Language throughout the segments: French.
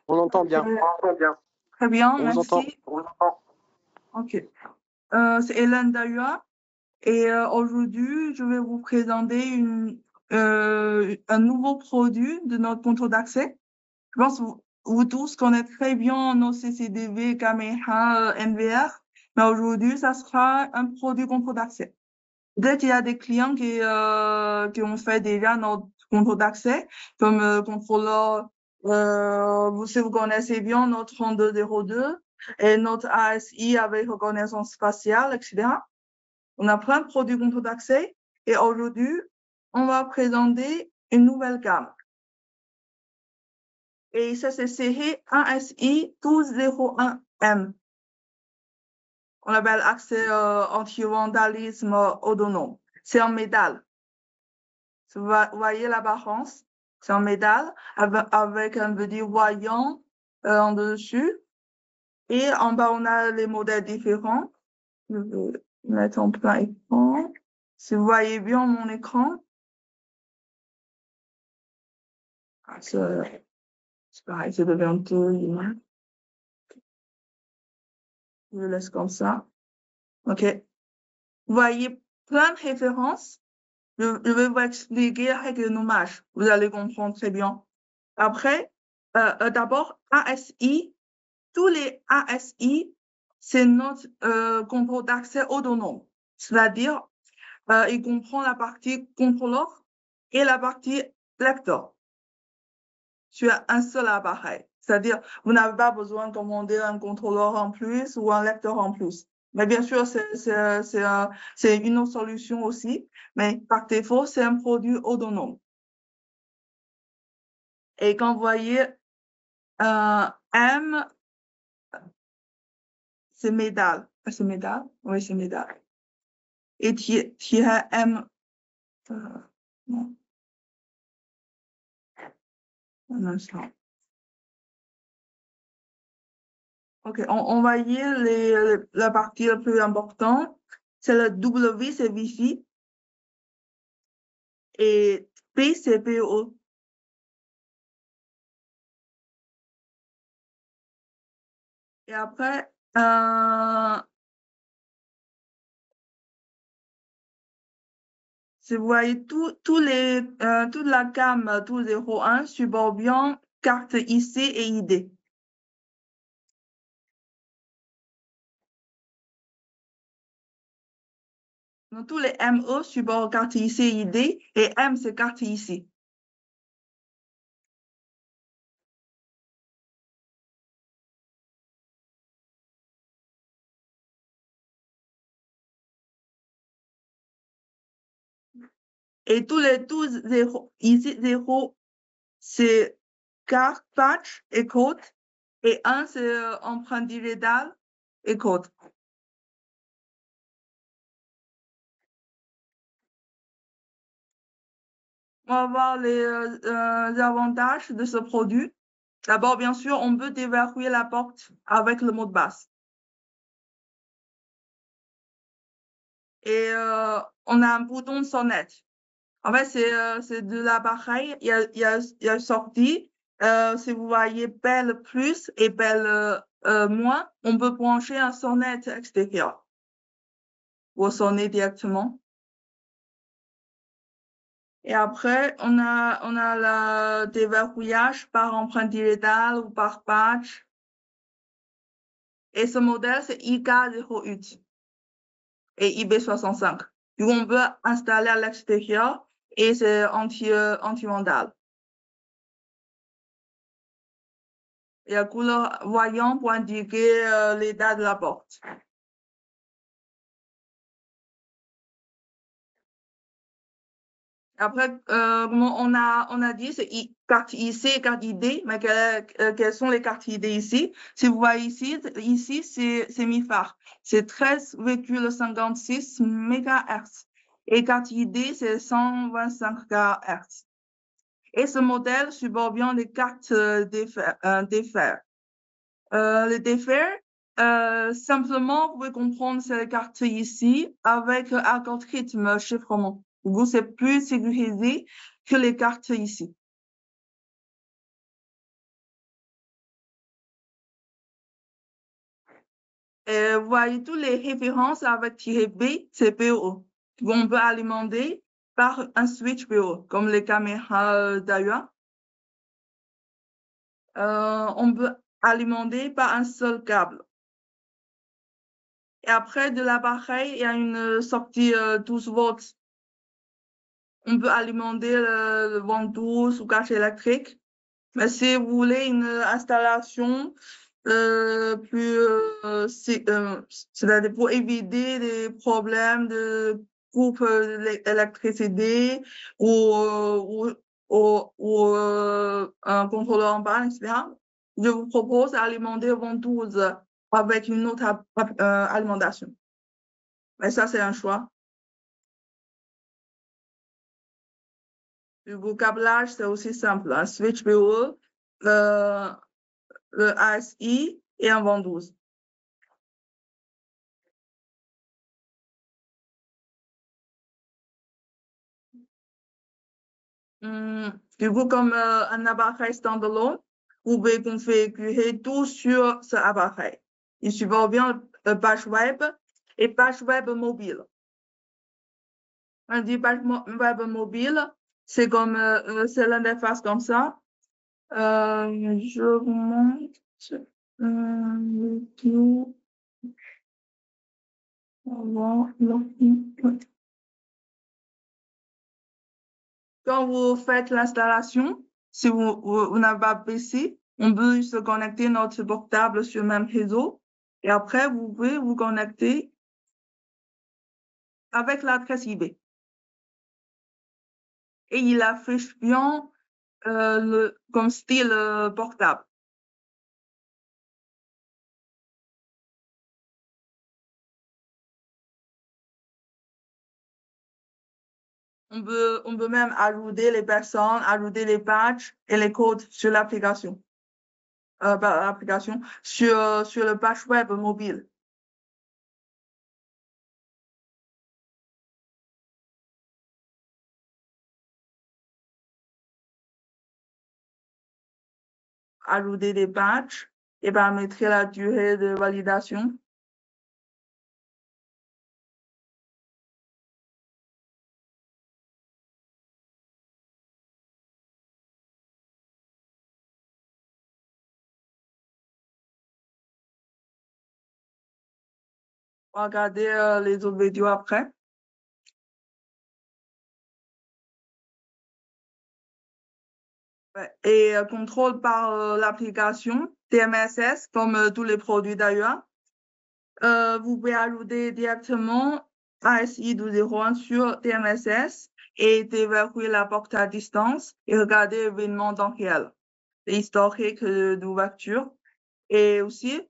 On entend bien. Très bien, On vous entend. merci. Ok. C'est Hélène Dayua et aujourd'hui, je vais vous présenter un nouveau produit de notre contrôle d'accès. Je pense que vous tous connaissez très bien nos CCDV, caméra, NVR, mais aujourd'hui, ça sera un produit contrôle d'accès. Peut-être qu'il y a des clients qui ont fait déjà notre contrôle d'accès, comme contrôleur, si vous connaissez bien notre 3202 et notre ASI avec reconnaissance faciale, etc. On a plein de produits contrôle d'accès et aujourd'hui, on va présenter une nouvelle gamme. Et ça, c'est série ASI 1201M. On l'appelle accès anti-vandalisme autonome. C'est en métal. Vous voyez l'apparence? C'est en métal avec un petit voyant en dessus. Et en bas, on a les modèles différents. Je vais mettre en plein écran. Si vous voyez bien mon écran. C'est pareil, c'est devient tout image. Je le laisse comme ça. OK. Vous voyez plein de références. Je vais vous expliquer avec le nommage. Vous allez comprendre très bien. Après, d'abord, ASI. Tous les ASI, c'est notre contrôle d'accès autonome. C'est-à-dire, il comprend la partie contrôleur et la partie lecteur sur un seul appareil. C'est-à-dire, vous n'avez pas besoin de commander un contrôleur en plus ou un lecteur en plus. Mais bien sûr, c'est une autre solution aussi. Mais par défaut, c'est un produit autonome. Et quand vous voyez M, c'est métal. C'est métal? Oui, c'est métal. Et tiret M, non, un instant. OK, on va lire la partie la plus importante. C'est le W, c'est Wi-Fi. Et P, c'est PO. Et après, si vous voyez toute la gamme 1201 supporte bien carte IC et ID. Donc, tous les ME supportent carte IC et ID et M, c'est carte IC. Et tous les 12 0, ici 0, c'est carte, patch et code. Et 1, c'est empreinte digitale et code. On va voir les avantages de ce produit. D'abord, bien sûr, on peut déverrouiller la porte avec le mot de passe. Et on a un bouton de sonnette. En fait, c'est de l'appareil. Il y a une sortie. Si vous voyez belle plus et belle moins, on peut brancher un sonnette extérieur ou sonner directement. Et après, on a le déverrouillage par empreinte digitale ou par patch. Et ce modèle, c'est IK08 et IB65. Donc, on peut installer à l'extérieur et c'est anti-vandale. Il y a couleur voyant pour indiquer l'état de la porte. Après, comme on a dit, c'est carte IC et carte ID, mais quelles sont les cartes ID ici? Si vous voyez ici, c'est MIFAR. C'est 13,56 MHz. Et carte ID, c'est 125 kHz. Et ce modèle supporte bien les cartes DFR. Les DFR, simplement, vous pouvez comprendre ces cartes ici avec algorithme chiffrement. Vous, c'est plus sécurisé que les cartes ici. Et vous voyez toutes les références avec -B, c'est PO. On peut alimenter par un switch PO, comme les caméras d'ailleurs. On peut alimenter par un seul câble. Et après, de l'appareil, il y a une sortie 12 volts. On peut alimenter le ventouse ou cache électrique. Mais si vous voulez une installation plus, c'est-à-dire pour éviter des problèmes de coupe d'électricité ou un contrôleur en panne, etc., je vous propose d'alimenter ventouse avec une autre alimentation. Mais ça, c'est un choix. Le câblage, c'est aussi simple. Un switch PO, le ASI et un ventouse. Du coup, comme un appareil standalone, vous pouvez configurer tout sur ce appareil. Il supporte bien page web et page web mobile. On dit page web mobile, c'est comme c'est l'interface comme ça. Je vous montre le tout. Quand vous faites l'installation, si vous n'avez pas PC, on peut se connecter notre portable sur le même réseau. Et après, vous pouvez vous connecter avec l'adresse IP. Et il affiche bien comme style portable. On peut même ajouter les personnes, ajouter les pages et les codes sur l'application. Sur le page web mobile. Ajouter des pages et paramétrer la durée de validation. Regarder les autres vidéos après. Et contrôle par l'application TMSS, comme tous les produits d'ailleurs. Vous pouvez ajouter directement ASI 1201 sur TMSS et déverrouiller la porte à distance et regarder l'événement dans réel, l'historique d'ouverture. Et aussi,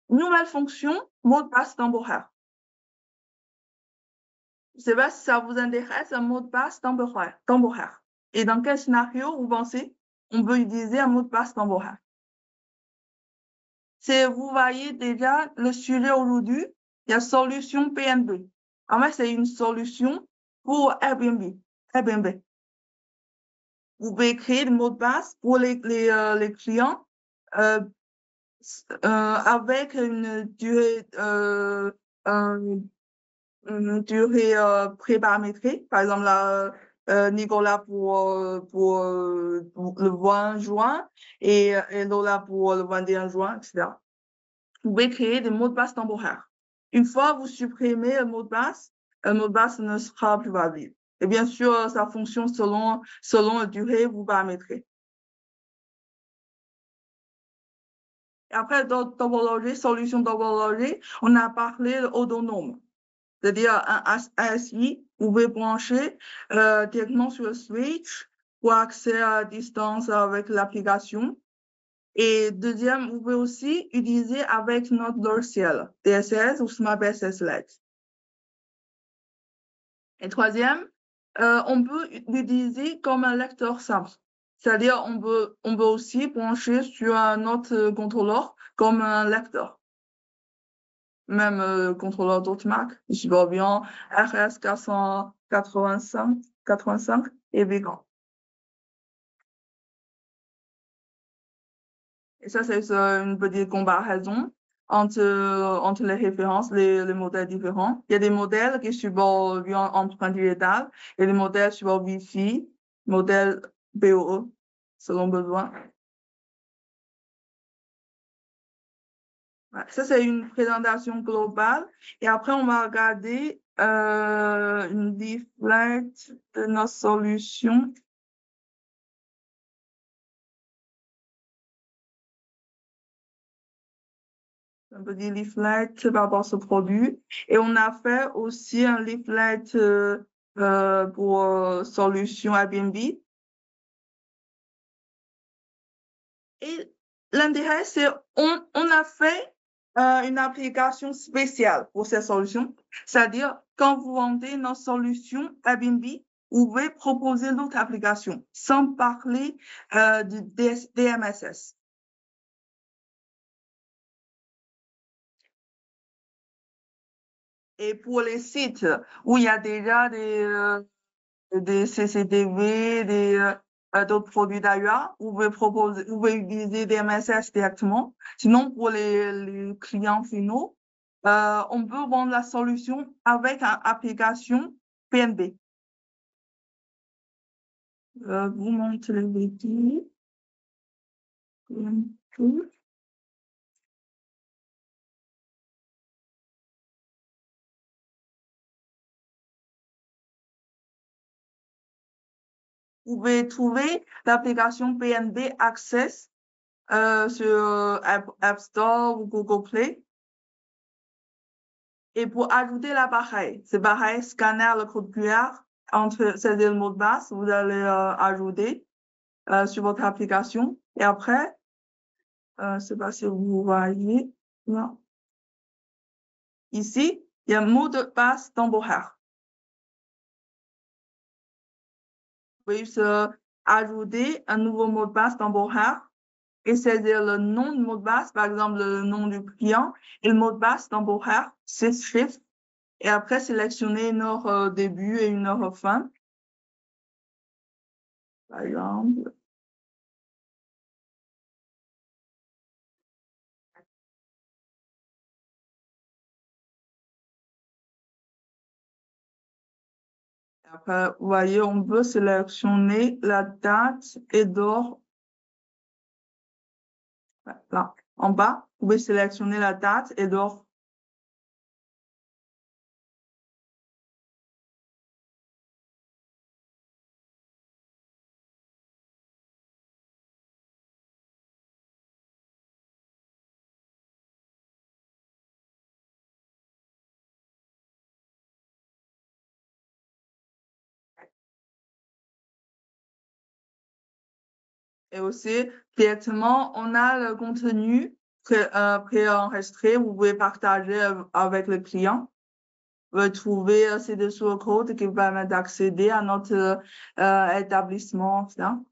nouvelle fonction, mot de passe temporaire. Je ne sais pas si ça vous intéresse, un mot de passe temporaire. Et dans quel scénario vous pensez on peut utiliser un mot de passe temporaire? Vous voyez déjà le sujet aujourd'hui, il y a solution PNB. En fait, c'est une solution pour Airbnb. Vous pouvez créer des mots de passe pour les clients avec une durée préparamétrée. Par exemple, là, Nicolas pour le 20 juin et Lola pour le 21 juin, etc. Vous pouvez créer des mots de passe temporaires. Une fois vous supprimez le mot de passe ne sera plus valide. Et bien sûr, ça fonctionne selon la durée que vous paramétrez. Et après, solution topologie, on a parlé d'autonome. C'est-à-dire un ASI, vous pouvez brancher directement sur le switch pour accès à distance avec l'application. Et deuxième, vous pouvez aussi utiliser avec notre logiciel DSS ou SmartBSS Lite. Et troisième, on peut l'utiliser comme un lecteur simple. C'est-à-dire, on peut aussi brancher sur un autre contrôleur comme un lecteur. Même contrôleur d'autres marques, il supporte bien RS 485 et Vegan. Et ça, c'est une petite comparaison. entre les références, les modèles différents. Il y a des modèles qui supportent l'empreinte digitale et des modèles supportent Wi-Fi, modèle BOE, selon besoin. Ouais, ça, c'est une présentation globale. Et après, on va regarder une leaflet de nos solutions. Un petit leaflet par rapport à ce produit. Et on a fait aussi un leaflet pour solution Airbnb. Et l'intérêt, c'est on a fait une application spéciale pour cette solution. C'est-à-dire, quand vous vendez notre solution Airbnb, vous pouvez proposer d'autres applications sans parler du DMSS. Et pour les sites où il y a déjà des CCTV, d'autres produits d'ailleurs, vous pouvez utiliser des MSS directement. Sinon, pour les clients finaux, on peut vendre la solution avec une application PNB. Vous montrez le vidéo. Vous pouvez trouver l'application PNB Access sur App Store ou Google Play. Et pour ajouter l'appareil, c'est pareil, scanner le code QR, c'est le mot de passe, vous allez ajouter sur votre application. Et après, je sais pas si vous voyez, non. Ici, il y a un mot de passe temporaire. Vous pouvez juste ajouter un nouveau mot de passe temporaire et saisir le nom du mot de passe, par exemple le nom du client, et le mot de passe temporaire, 6 chiffres. Et après, sélectionner une heure début et une heure fin. Par exemple. Après, vous voyez, on peut sélectionner la date et d'heure. Là, en bas, vous pouvez sélectionner la date et d'heure. Et aussi, directement, on a le contenu préenregistré. Vous pouvez partager avec le client. Vous pouvez trouver ces dessous codes qui vous permettent d'accéder à notre établissement.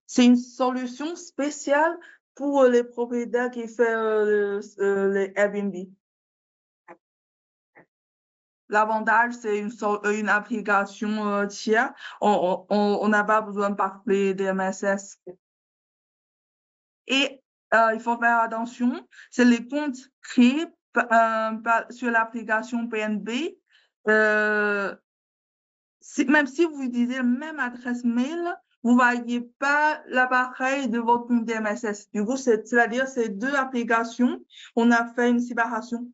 C'est une solution spéciale pour les propriétaires qui font les Airbnb. L'avantage, c'est une application tiers. On n'a pas besoin de parler des MSS. Et il faut faire attention, c'est les comptes créés sur l'application PNB. Même si vous utilisez la même adresse mail, vous voyez pas l'appareil de votre compte DMSS. Du coup, c'est-à-dire ces deux applications, on a fait une séparation.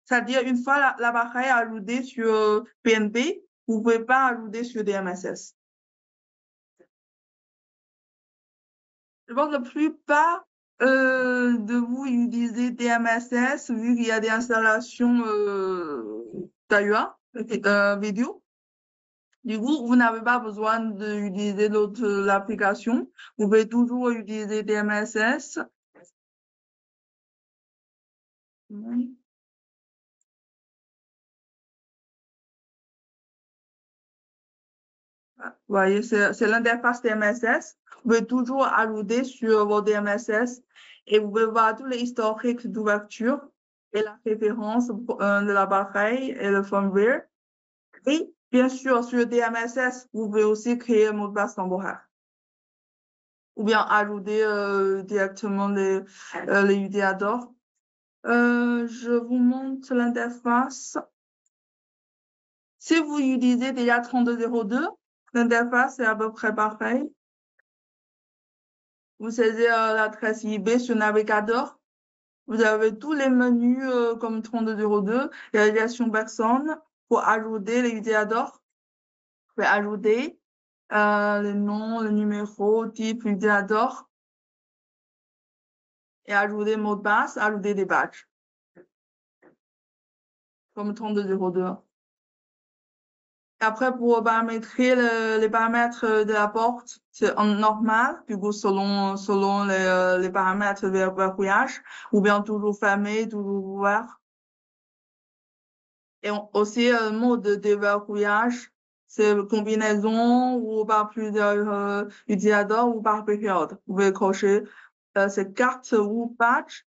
C'est-à-dire, une fois l'appareil ajouté sur PNB, vous pouvez pas ajouter sur DMSS. Je pense que la plupart de vous utilisez DMSS vu qu'il y a des installations d'ailleurs, vidéo. Du coup, vous n'avez pas besoin d'utiliser l'application. Vous pouvez toujours utiliser DMSS. Oui. Vous voyez, c'est l'interface DMSS. Vous pouvez toujours ajouter sur vos DMSS et vous pouvez voir tous les historiques d'ouverture et la référence de l'appareil et le firmware. Et bien sûr, sur DMSS, vous pouvez aussi créer un mot de passe temporaire. Ou bien ajouter directement les utilisateurs. Je vous montre l'interface. Si vous utilisez déjà 3202, l'interface est à peu près pareille. Vous saisissez l'adresse IB sur le navigateur. Vous avez tous les menus comme 3202, réalisation personne, pour ajouter les utilisateurs. Vous pouvez ajouter le nom, le numéro, type, utilisateur, et ajouter mot de passe, ajouter des badges, comme 3202. Après, pour paramétrer les paramètres de la porte, c'est en normal, du coup, selon les paramètres de verrouillage, ou bien toujours fermé, toujours ouvert. Et aussi, le mode de déverrouillage, c'est combinaison ou par plusieurs utilisateurs ou par période. Vous pouvez cocher c'est carte ou patch,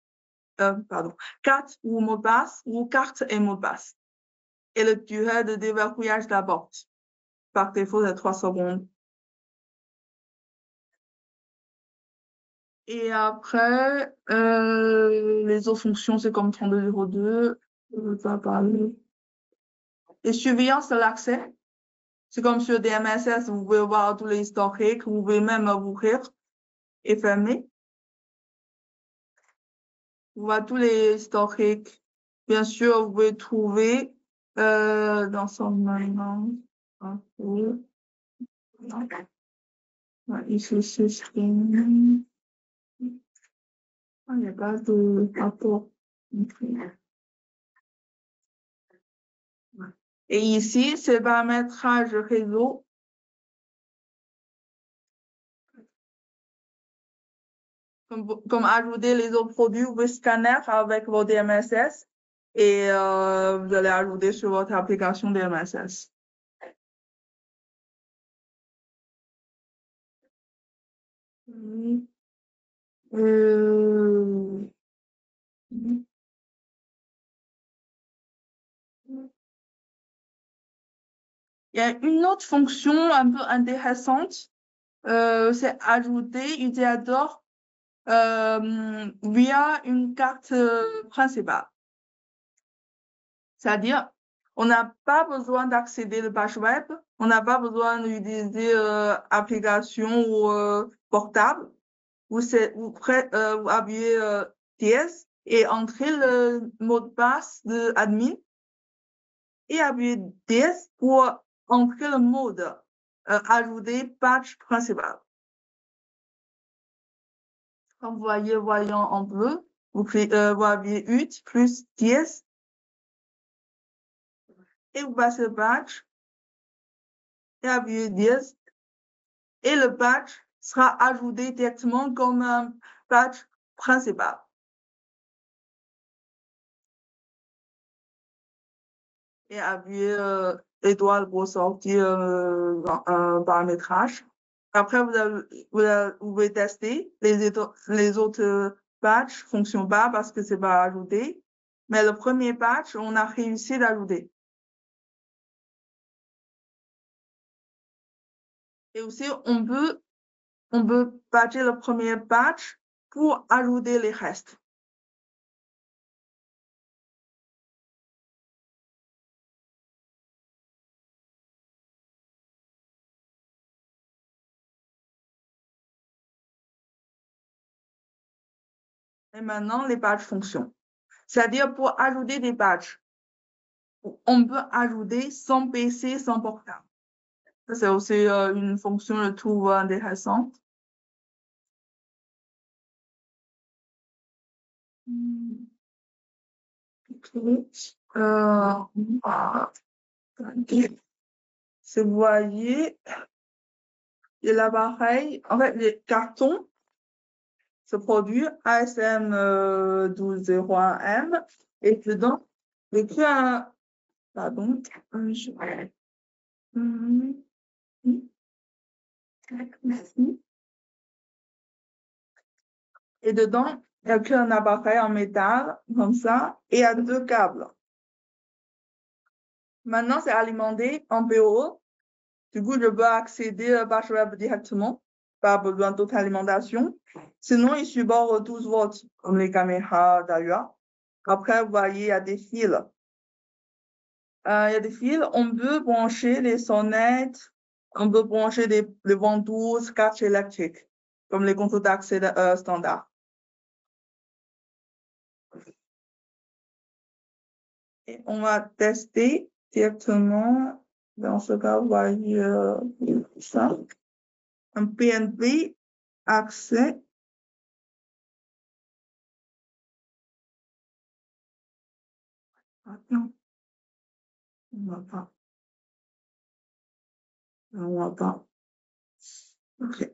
carte ou mot de passe, ou carte et mot de passe. Et la durée de déverrouillage de la porte. Par défaut, c'est 3 secondes. Et après, les autres fonctions, c'est comme 3202. Je veux pas parler. Et surveillance de l'accès. C'est comme sur DMSS, vous pouvez voir tous les historiques, vous pouvez même ouvrir et fermer. Vous voyez tous les historiques. Bien sûr, vous pouvez trouver dans son maintenant. Ici, c'est stream. Il n'y a pas de rapport. Et ici, c'est le paramétrage réseau. Comme ajouter les autres produits, vous pouvez scanner avec vos DMSS et vous allez ajouter sur votre application DMSS. Il y a une autre fonction un peu intéressante, c'est ajouter utilisateur via une carte principale. C'est-à-dire, on n'a pas besoin d'accéder à la page web, on n'a pas besoin d'utiliser application ou portable. Vous appuyez DS et entrez le mot de passe de admin et appuyez DS pour entrer le mode ajouter page principale. Comme vous voyez, voyant en bleu, vous appuyez UT plus DS et vous passez le patch et appuyez DS et le patch sera ajouté directement comme un patch principal. Et appuyez étoile pour sortir un paramétrage. Après, vous pouvez tester. Les autres patchs fonctionnent pas parce que c'est pas ajouté. Mais le premier patch, on a réussi d'ajouter. Et aussi, on peut patcher le premier patch pour ajouter les restes. Et maintenant, les patchs fonctionnent. C'est-à-dire, pour ajouter des patchs, on peut ajouter sans PC, sans portable. Ça, c'est aussi une fonction, je trouve, intéressante. Si vous voyez, il y a l'appareil, en fait, les cartons, ce produit ASM 1201M, et dedans, il y a écrit un, pardon, merci. Et dedans, il y a qu'un appareil en métal, comme ça, et il y a 2 câbles. Maintenant, c'est alimenté en PoE. Du coup, je peux accéder à la page web directement, pas besoin d'autre alimentation. Sinon, il supporte 12 volts, comme les caméras d'ailleurs. Après, vous voyez, il y a des fils. Il y a des fils, on peut brancher les sonnettes, on peut brancher les ventouses, caches électriques, comme les contrôles d'accès standard. Et on va tester directement, dans ce cas, vous voyez ça, un PNP accès. Attends, on va pas. On va pas. Ok.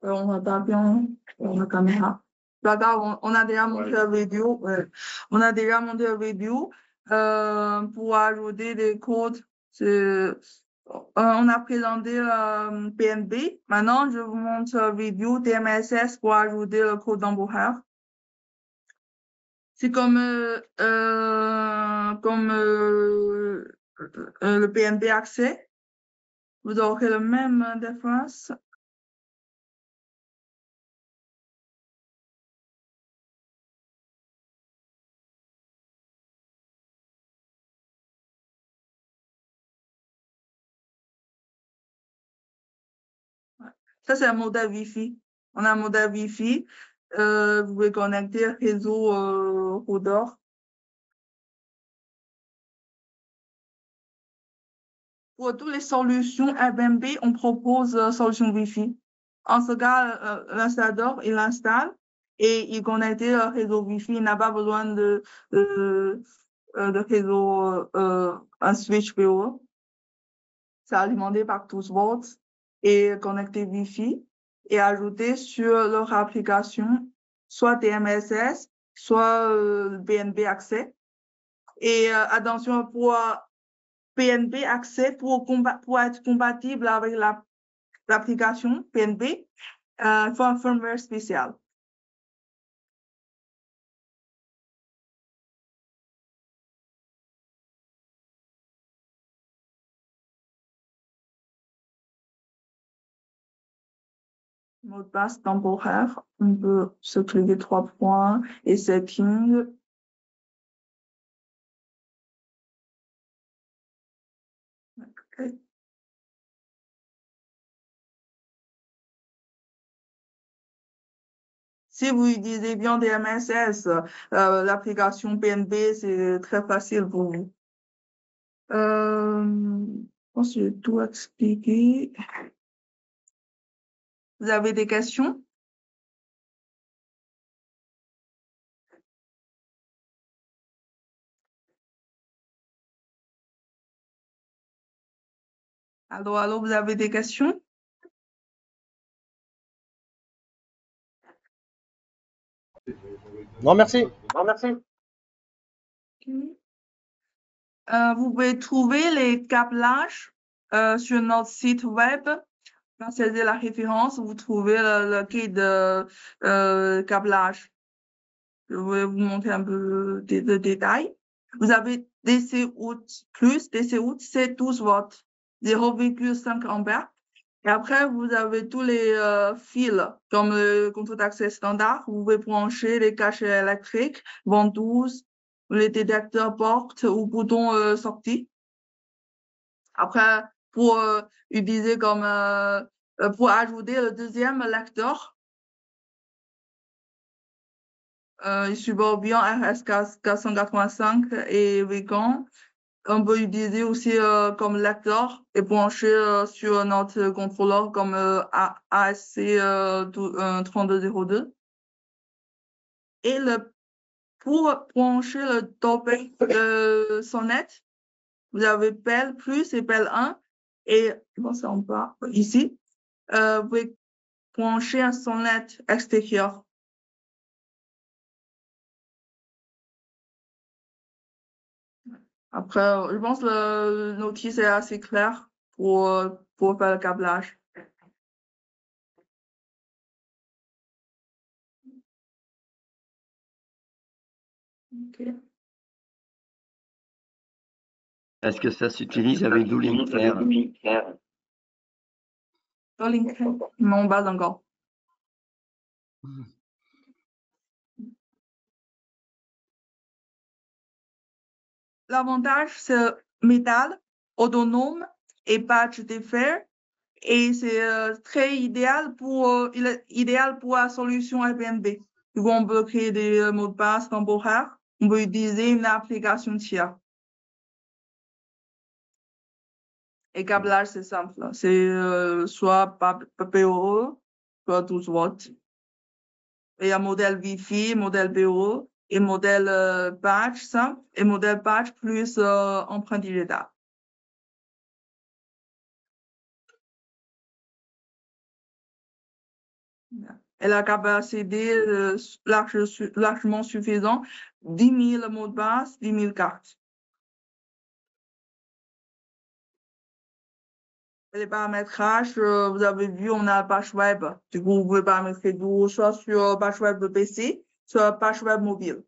On va pas bien la caméra. D'accord, on a déjà monté la vidéo. Ouais. On a déjà monté la vidéo pour ajouter des codes. On a présenté PNB. Maintenant, je vous montre la vidéo TMSS pour ajouter le code d'embaucheur. C'est comme le PNB accès. Vous aurez la même différence. Ça, c'est un modèle Wi-Fi. On a un modèle Wi-Fi. Vous pouvez connecter réseau router. Pour toutes les solutions Airbnb, on propose solution Wi-Fi. En ce cas, l'installateur, il l'installe et il connecte le réseau Wi-Fi. Il n'a pas besoin de réseau, un switch PoE. C'est alimenté par 12 volts et connecté Wi-Fi et ajouté sur leur application, soit TMSS, soit BNB Accès. Et attention, pour PNB Accès, pour être compatible avec l'application PNB, il faut un firmware spécial. Mot de passe temporaire, on peut se cliquer 3 points et setting. Okay. Si vous utilisez bien DMSS, l'application PNB, c'est très facile pour vous. Je pense que j'ai tout expliqué. Vous avez des questions? Allô, vous avez des questions? Non, merci. Vous pouvez trouver les câblages sur notre site web. Quand c'est la référence, vous trouvez le guide de câblage. Je vais vous montrer un peu de détails. Vous avez DC out plus, DC out, c'est 12 volts, 0,5 ampères. Et après, vous avez tous les fils, comme le contrôle d'accès standard. Vous pouvez brancher les caches électriques, ventouses, les détecteurs portes ou boutons sortie. Après, pour utiliser comme pour ajouter le deuxième lecteur, il supporte bien RS485 et Wacom. On peut utiliser aussi comme lecteur et brancher sur notre contrôleur comme ASC 3202. Et pour brancher le topic sonnette, vous avez PEL plus et PEL 1. Et bon, ça on part ici. Vous pouvez brancher un sonnette extérieur. Après, je pense que le notice est assez clair pour faire le câblage. Okay. Est-ce que ça s'utilise avec Double Claire? Non, pas encore. L'avantage, c'est métal, autonome et patch de fer. Et c'est très idéal il est idéal pour la solution Airbnb. Du coup, on peut créer des mots de passe temporaires. On peut utiliser une application tiers. Et câblage, c'est simple. C'est soit PoE, soit 12 watts. Et il y a modèle Wi-Fi, modèle PoE et modèle patch simple et modèle patch plus empreinte digitale. Et la capacité largement suffisante, 10 000 mots de passe, 10 000 cartes. Et les paramétrages, vous avez vu, on a la page web. Du coup, vous pouvez paramétrer tout, soit sur page web PC, soit page web mobile.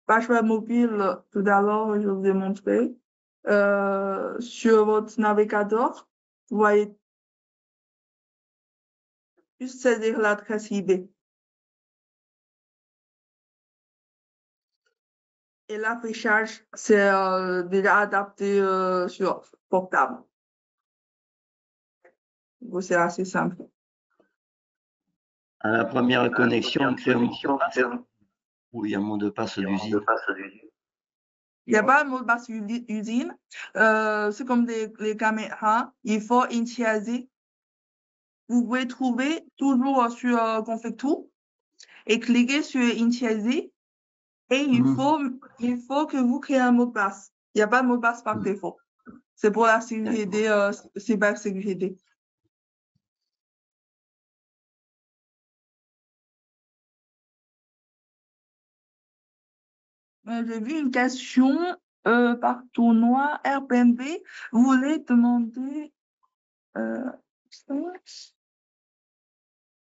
Page web mobile, tout à l'heure, je vous ai montré. Sur votre navigateur, vous voyez juste saisir l'adresse IP. Et l'affichage, c'est déjà adapté sur portable. Donc, c'est assez simple. À la première connexion, on crée un mot de passe ou il y a un mot de passe d'usine? Il n'y a pas un mot de passe usine. C'est comme les caméras. Il faut initialiser. Vous pouvez trouver toujours sur Config tout et cliquer sur initialiser. Et il faut que vous créez un mot de passe. Il n'y a pas de mot de passe par défaut. C'est pour la sécurité, cybersécurité. J'ai vu une question par tournoi Airbnb. Vous voulez demander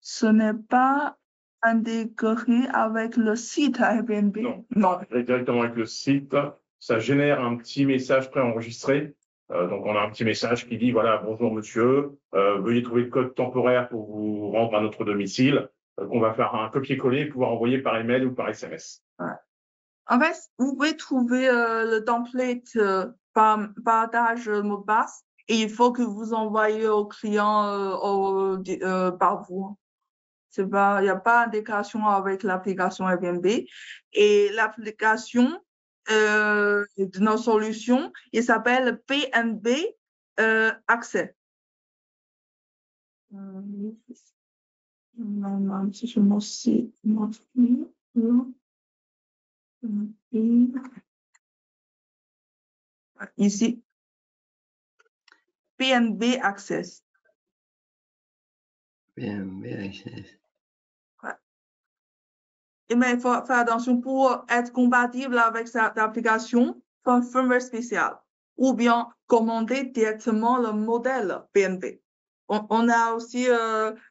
ce n'est pas intégré avec le site Airbnb. Non, directement avec le site. Ça génère un petit message préenregistré. Donc, on a un petit message qui dit, voilà, bonjour monsieur, veuillez trouver le code temporaire pour vous rendre à notre domicile, qu'on va faire un copier-coller et pouvoir envoyer par email ou par SMS. Ouais. En fait, vous pouvez trouver le template par partage mot de passe et il faut que vous envoyez au client par vous. Il n'y a pas d'intégration avec l'application Airbnb. Et l'application de nos solutions, il s'appelle PNB Accès. Ici, PNB Access. PNB Access. Mais il faut faire attention pour être compatible avec cette application, un firmware spécial, ou bien commander directement le modèle PNB. On a aussi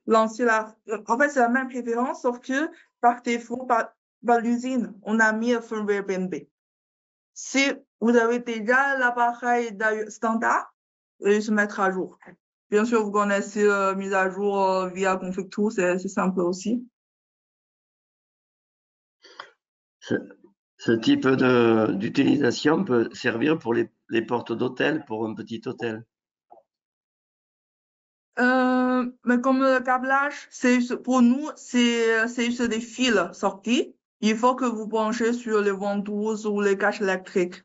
lancé en fait, c'est la même préférence, sauf que par défaut, par l'usine, on a mis le firmware PNB. Si vous avez déjà l'appareil standard, il se mettre à jour. Bien sûr, vous connaissez mise à jour via Config Tool, c'est simple aussi. Ce type d'utilisation peut servir pour les portes d'hôtel, pour un petit hôtel. Mais comme le câblage, pour nous, c'est juste des fils sortis. Il faut que vous branchez sur les ventouses ou les caches électriques.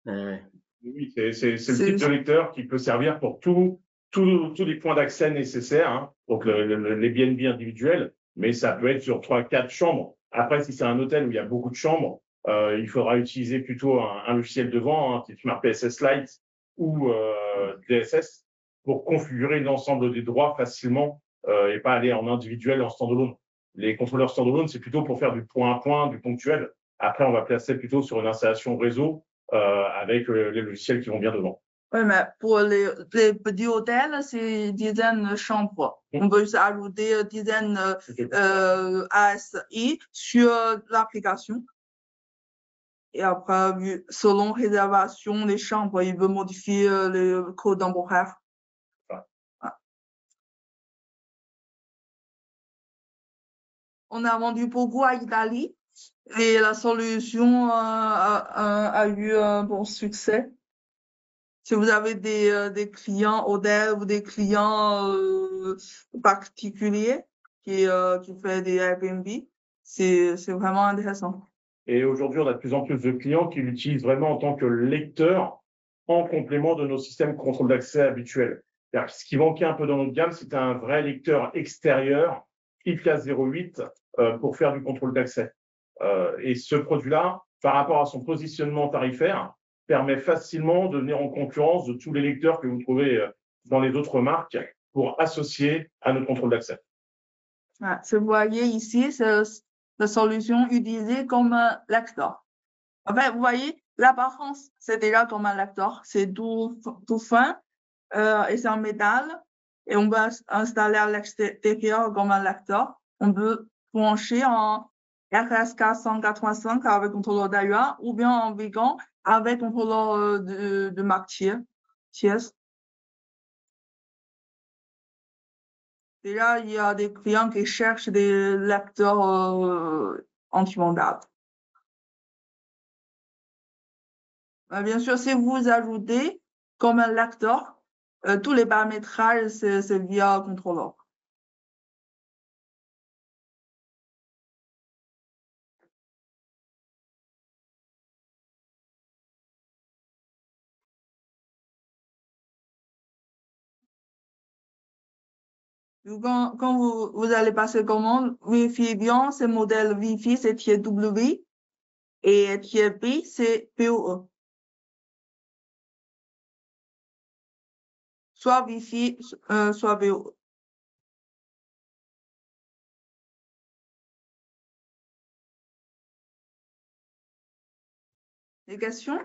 Oui, c'est le type de lecteur qui peut servir pour tous les points d'accès nécessaires, hein, donc les BNB individuels, mais ça peut être sur 3-4 chambres. Après, si c'est un hôtel où il y a beaucoup de chambres, il faudra utiliser plutôt un logiciel de vent, hein, type Smart PSS Lite ou DSS, pour configurer l'ensemble des droits facilement et pas aller en individuel, en standalone. Les contrôleurs standalone, c'est plutôt pour faire du point à point, du ponctuel. Après, on va placer plutôt sur une installation réseau avec les logiciels qui vont bien devant. Oui, mais pour les petits hôtels, c'est dizaines de chambres. On peut juste ajouter dizaines ASI sur l'application. Et après, selon réservation des chambres, il veut modifier le code temporaire. On a vendu beaucoup à Italie et la solution a eu un bon succès. Si vous avez des clients hôtels ou des clients particuliers qui fait des Airbnb, c'est vraiment intéressant. Et aujourd'hui, on a de plus en plus de clients qui l'utilisent vraiment en tant que lecteur en complément de nos systèmes de contrôle d'accès habituels. Ce qui manquait un peu dans notre gamme, c'était un vrai lecteur extérieur IPA08 pour faire du contrôle d'accès. Et ce produit-là, par rapport à son positionnement tarifaire, permet facilement de venir en concurrence de tous les lecteurs que vous trouvez dans les autres marques pour associer à notre contrôle d'accès. Ouais, ce que vous voyez ici, c'est la solution utilisée comme un lecteur. En fait, vous voyez, l'apparence, c'est déjà comme un lecteur. C'est tout fin et c'est en métal. Et on peut installer à l'extérieur comme un lecteur. On peut brancher en RSK 185 avec contrôleur d'AUA ou bien en Vigan avec contrôleur de marque TIES. Déjà, il y a des clients qui cherchent des lecteurs anti-vandales. Bien sûr, si vous ajoutez comme un lecteur, tous les paramétrages, c'est via contrôleur. Quand vous allez passer commande, Wi-Fi bien, c'est modèle Wi-Fi, c'est tiers W et tiers B, c'est PoE. Soit Wi-Fi, soit PoE. Des questions?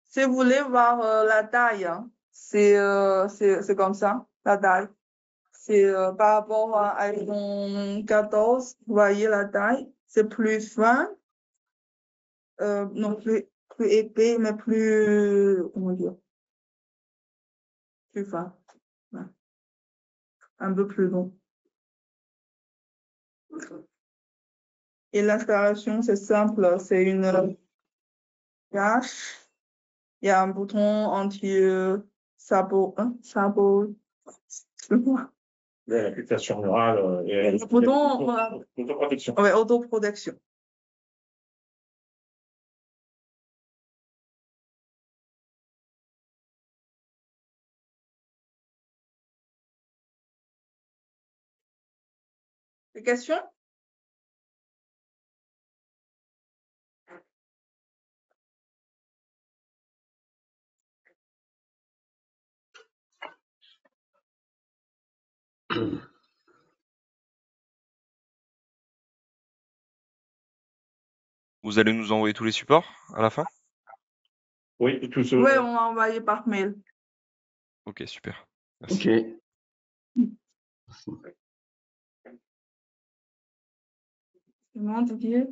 Si vous voulez voir la taille, hein, c'est comme ça, la taille. C'est par rapport à iPhone 14, vous voyez la taille, c'est plus fin, non plus épais, mais plus, comment dire, plus fin, ouais. Un peu plus long. Et l'installation, c'est simple, c'est une cache, il y a un bouton anti-sabot, L'application murale et le bouton autoprotection. ouais, autoprotection. Des questions? Vous allez nous envoyer tous les supports à la fin? Oui, tout ce. Oui, on l'a envoyé par mail. Ok, super. Merci. Ok. C'est bon, Didier?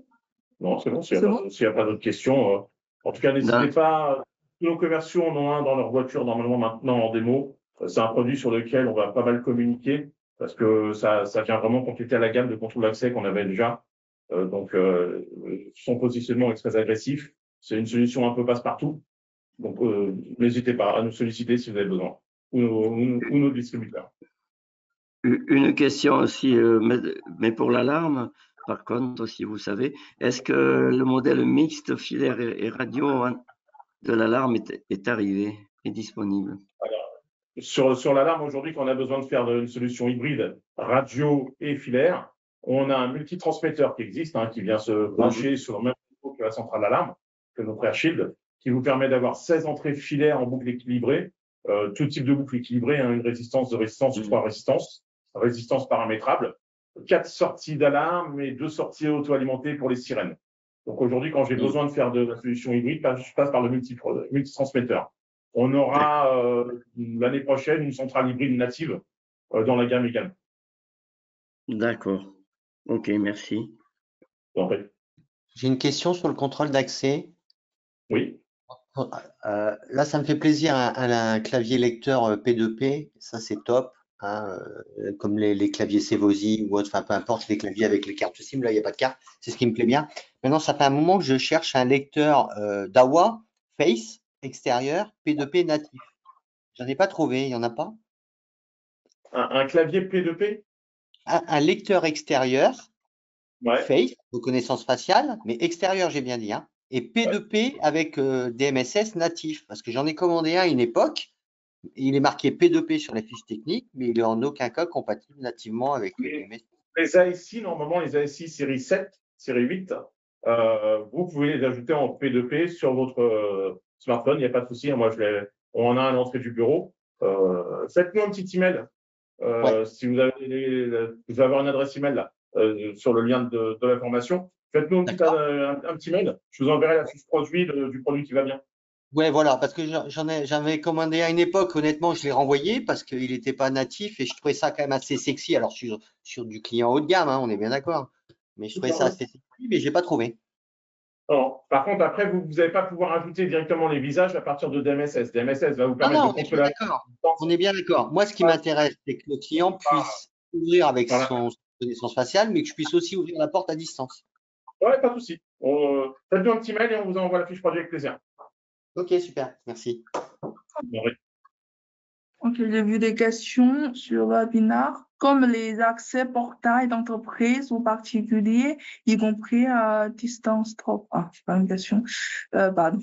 Non, c'est bon. S'il C'est n'y bon? a pas d'autres questions, en tout cas, n'hésitez pas. Tous nos commerciaux en ont un dans leur voiture normalement maintenant en démo. C'est un produit sur lequel on va pas mal communiquer parce que ça vient vraiment compléter la gamme de contrôle d'accès qu'on avait déjà. Donc, son positionnement est très agressif. C'est une solution un peu passe-partout. Donc, n'hésitez pas à nous solliciter si vous avez besoin ou nos distributeurs. Une question aussi, mais pour l'alarme, par contre, si vous savez, est-ce que le modèle mixte filaire et radio de l'alarme est arrivé, est disponible? Sur l'alarme, aujourd'hui, quand on a besoin de faire une solution hybride radio et filaire, on a un multitransmetteur qui existe, qui vient se brancher sur le même niveau que la centrale d'alarme, que notre AirShield, qui vous permet d'avoir 16 entrées filaires en boucle équilibrée, tout type de boucle équilibrée, une résistance de résistance ou 3 résistances, résistance paramétrable, 4 sorties d'alarme et 2 sorties auto-alimentées pour les sirènes. Donc aujourd'hui, quand j'ai besoin de faire de la solution hybride, je passe par le multitransmetteur. On aura l'année prochaine une centrale hybride native dans la gamme également. D'accord. Ok, merci. Donc, J'ai une question sur le contrôle d'accès. oui. Là, ça me fait plaisir, un clavier lecteur P2P, ça c'est top, hein, comme les claviers Sevosi ou autre, enfin peu importe, les claviers avec les cartes SIM, là il n'y a pas de carte, c'est ce qui me plaît bien. Maintenant, ça fait un moment que je cherche un lecteur Dahua Face extérieur P2P natif. J'en ai pas trouvé, il n'y en a pas? Un clavier P2P? Un lecteur extérieur Ouais. Face, reconnaissance faciale, mais extérieur, j'ai bien dit, hein, et P2P avec DMSS natif, parce que j'en ai commandé un à une époque. Il est marqué P2P sur la fiche technique, mais il est en aucun cas compatible nativement avec DMSS. Les ASI, normalement, les ASI série 7, série 8, vous pouvez les ajouter en P2P sur votre smartphone, il n'y a pas de souci. Moi, on en a à l'entrée du bureau. Faites-nous un petit email. Si vous avez avoir une adresse email là, sur le lien de l'information, faites-nous un petit mail. Je vous enverrai la fiche produit du produit qui va bien. Ouais, voilà, parce que j'avais commandé à une époque, honnêtement, je l'ai renvoyé parce qu'il n'était pas natif et je trouvais ça quand même assez sexy. Alors, sur du client haut de gamme, hein, on est bien d'accord. Mais je trouvais ça assez sexy, mais je l'ai pas trouvé. Non. Par contre, après, vous n'allez pas pouvoir ajouter directement les visages à partir de DMSS. DMSS va vous permettre de contrôler. On est bien d'accord. Moi, ce qui m'intéresse, c'est que le client puisse ouvrir avec son connaissance faciale, mais que je puisse aussi ouvrir la porte à distance. Ouais, pas de souci. Faites-nous un petit mail et on vous envoie la fiche produit avec plaisir. Ok, super. Merci. Ok, j'ai vu des questions sur le webinaire, comme les accès portails d'entreprise ou particuliers, y compris à distance trop. Ah, c'est pas une question. Pardon.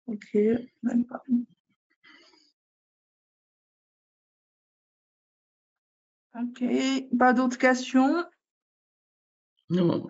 Ok, même pas. Ok, pas d'autres questions? Non.